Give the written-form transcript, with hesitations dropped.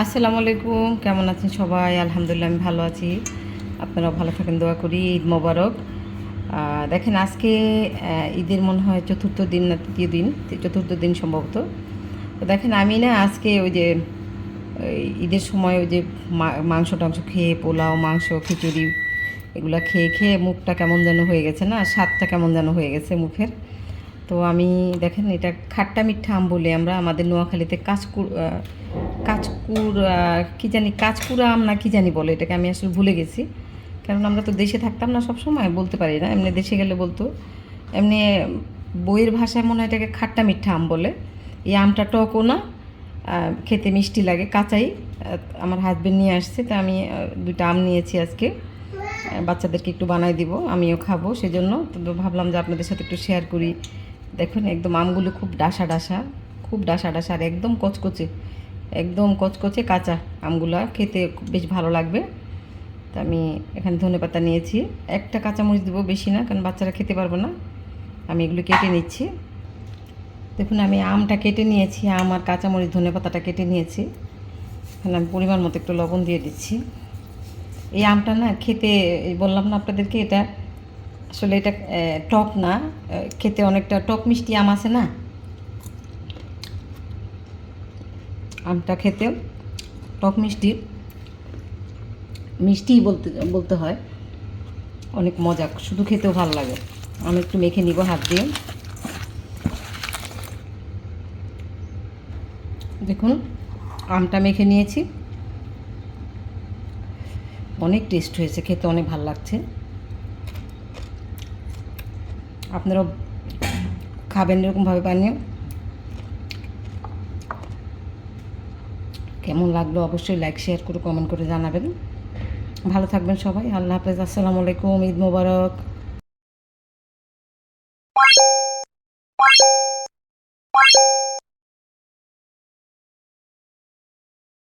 আসসালামু আলাইকুম, কেমন আছেন সবাই? আলহামদুলিল্লাহ আমি ভালো আছি। আপনারাও ভালো থাকেন, দোয়া করি। ঈদ মোবারক। দেখেন আজকে ঈদের মনে হয় চতুর্থ দিন না তৃতীয় দিন, চতুর্থ দিন সম্ভবত। তো দেখেন আমি না আজকে ওই যে ঈদের সময় ওই যে মাংস টাংস খেয়ে, পোলাও, মাংস, খিচুড়ি এগুলা খেয়ে খেয়ে মুখটা কেমন যেন হয়ে গেছে, না স্বাদটা কেমন যেন হয়ে গেছে মুখের। তো আমি দেখেন এটা খাট্টা মিঠা আম বলে আমরা আমাদের নোয়াখালীতে কাঁচকুর কী জানি কাঁচকুড়া আম না কী জানি বলে এটাকে, আমি আসলে ভুলে গেছি। কারণ আমরা তো দেশে থাকতাম না, সব সময় বলতে পারি না, এমনি দেশে গেলে বলতো। এমনি বইয়ের ভাষায় মনে হয় এটাকে খাট্টা মিঠা আম বলে। এই আমটা টকও না, খেতে মিষ্টি লাগে, কাঁচাই। আমার হাজবেন্ড নিয়ে আসছে, তো আমি দুইটা আম নিয়েছি আজকে। বাচ্চাদেরকে একটু বানাই দিব, আমিও খাবো, সেজন্য তো ভাবলাম যে আপনাদের সাথে একটু শেয়ার করি। দেখুন একদম আমগুলো খুব ডাসা ডাসা, খুব ডাসা ডাসা, আর একদম কচকচে, একদম কচকচে কাঁচা আমগুলা খেতে খুব বেশ ভালো লাগবে। তো আমি এখানে ধনেপাতা নিয়েছি, একটা কাঁচামরিচ দেবো, বেশি না, কারণ বাচ্চারা খেতে পারবো না। আমি এগুলো কেটে নিচ্ছি। দেখুন আমি আমটা কেটে নিয়েছি, আম আর কাঁচামরিচ ধনেপাতাটা কেটে নিয়েছি। এখানে আমি পরিমাণ মতো একটু লবণ দিয়ে দিচ্ছি। এই আমটা না খেতে, বললাম না আপনাদেরকে, এটা আসলে এটা টক না, খেতে অনেকটা টক মিষ্টি আম আছে না, আমটা খেতে টক মিষ্টি, মিষ্টিই বলতে বলতে হয়, অনেক মজা, শুধু খেতেও ভালো লাগে। আমি একটু মেখে নিব হাত দিয়ে। দেখুন আমটা মেখে নিয়েছি, অনেক টেস্ট হয়েছে, খেতে অনেক ভালো লাগছে। আপনারাও খাবেন এরকমভাবে বানিয়ে। কেমন লাগলো অবশ্যই লাইক শেয়ার করে কমেন্ট করে জানাবেন। ভালো থাকবেন সবাই, আল্লাহ হাফেজ, আসসালামু আলাইকুম, ঈদ মোবারক।